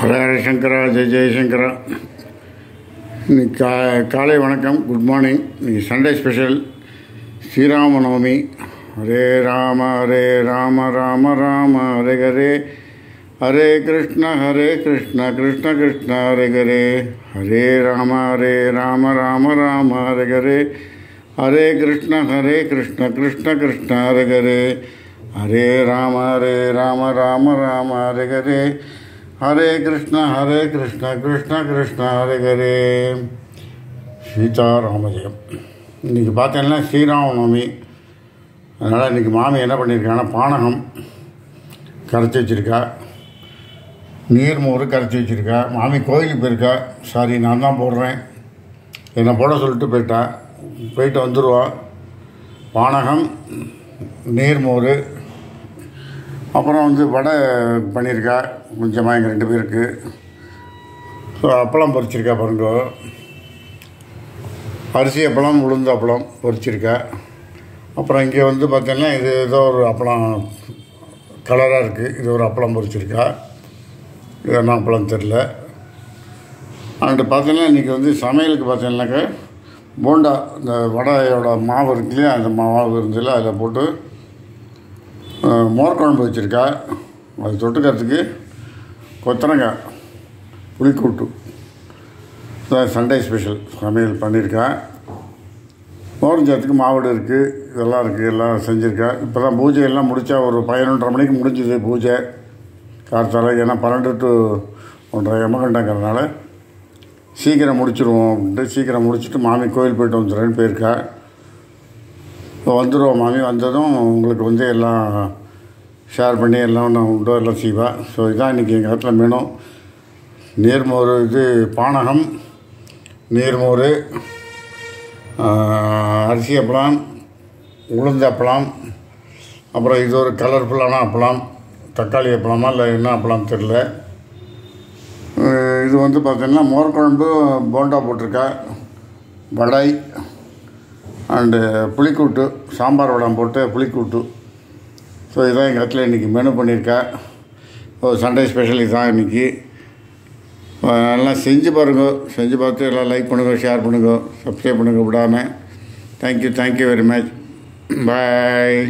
ஹர ஹர சங்கரா, ஜெய் ஜெயசங்கரா. இன்னைக்கு காலை வணக்கம், குட் மார்னிங். இன்னைக்கு சண்டே ஸ்பெஷல் ஸ்ரீராமநவமி. ஹரே ராம ராம ராம ஹரே ஹரே, ஹரே கிருஷ்ண கிருஷ்ண கிருஷ்ண ஹரே ஹரே, ஹரே ராம ராம ராம ஹரே ஹரே, ஹரே கிருஷ்ண கிருஷ்ண கிருஷ்ண ஹரே ஹரே, ஹரே ராம ராம ஹரே ஹரே, ஹரே கிருஷ்ண கிருஷ்ண கிருஷ்ண ஹரே ஹரே. சீதாராமஜெயம். இன்றைக்கி பார்த்தீங்கன்னா ஸ்ரீராமநவமி. அதனால் இன்றைக்கி மாமி என்ன பண்ணியிருக்காங்கன்னா பானகம் கரைச்சி வச்சுருக்கா, நீர்மோர் கரைச்சி வச்சுருக்கா. மாமி கோயிலுக்கு போயிருக்கா. சாரி, நான் தான் போடுறேன், என்னை போட சொல்லிட்டு போயிட்டு வந்துடுவா. பானகம், நீர்மோர், அப்புறம் வடை பண்ணியிருக்கா கொஞ்சமாக எங்கள் 2 பேருக்கு. ஸோ அப்பளம் பொரிச்சிருக்கா பாருங்க, அரிசி அப்பளம், உளுந்து அப்பளம் பொரிச்சிருக்கா. அப்புறம் இங்கே பார்த்தீங்கன்னா இது ஏதோ ஒரு அப்பளம் கலராக இருக்குது, இது ஒரு அப்பளம் பொரிச்சிருக்கா. இது என்ன அப்பளம் தெரில. அங்கிட்டு பார்த்தீங்கன்னா இன்றைக்கி சமையலுக்கு பார்த்தீங்கன்னாக்கா போண்டா, இந்த வடையோட மாவு இருக்கு இல்லையா, அந்த மாவு இருந்ததில்ல, அதில் போட்டு மோர் குழம்பு வச்சுருக்கா. அது தொட்டுக்கிறதுக்கு கொத்தரங்காய் புளிக்கூட்டு. சண்டே ஸ்பெஷல் சமையல் பண்ணியிருக்கா. மோர்ஞ்சத்துக்கு மாவடு இருக்குது, இதெல்லாம் இருக்குது, எல்லாம் செஞ்சுருக்கா. இப்போ தான் பூஜையெல்லாம் முடித்தா, ஒரு 11:30 மணிக்கு முடிஞ்சுது பூஜை கார்த்தால. ஏன்னா 12 to 1:30 எமகண்டங்கிறதுனால சீக்கிரம் முடிச்சுடுவோம் அப்படின்ட்டு சீக்கிரம் முடிச்சுட்டு மாமி கோயில் போய்ட்டு வந்துடுறேன்னு போயிருக்கா. இப்போ வந்துடுவோம் மாமி. வந்ததும் உங்களுக்கு எல்லாம் ஷேர் பண்ணி எல்லாம் நான் உண்டோ எல்லாம் செய்வேன். ஸோ இதுதான் இன்றைக்கி எங்கள் இடத்துல மெனு. நீர்மோர், இது பானகம், நீர்மோர், அரிசி அப்பளம், உளுந்து அப்பளம், அப்புறம் இது ஒரு கலர்ஃபுல்லான அப்பளம், தக்காளி அப்பளமா இல்லை என்ன அப்பளம் தெரில. இது பார்த்திங்கன்னா மோர் குழம்பு, போண்டா போட்டிருக்கா, வடை அண்டு புளிக்கூட்டு, சாம்பார் வடம் போட்டு புளிக்கூட்டு. ஸோ இதுதான் எங்கள் இடத்துல இன்றைக்கி மெனு பண்ணியிருக்கா. சண்டே ஸ்பெஷல் இதுதான் இன்றைக்கி. எல்லாம் செஞ்சு பாருங்க, செஞ்சு பார்த்து எல்லாம் லைக் பண்ணுங்கள், ஷேர் பண்ணுங்கள், சப்ஸ்கிரைப் பண்ணுங்கள் விடாமல். Thank you very much. பாய்.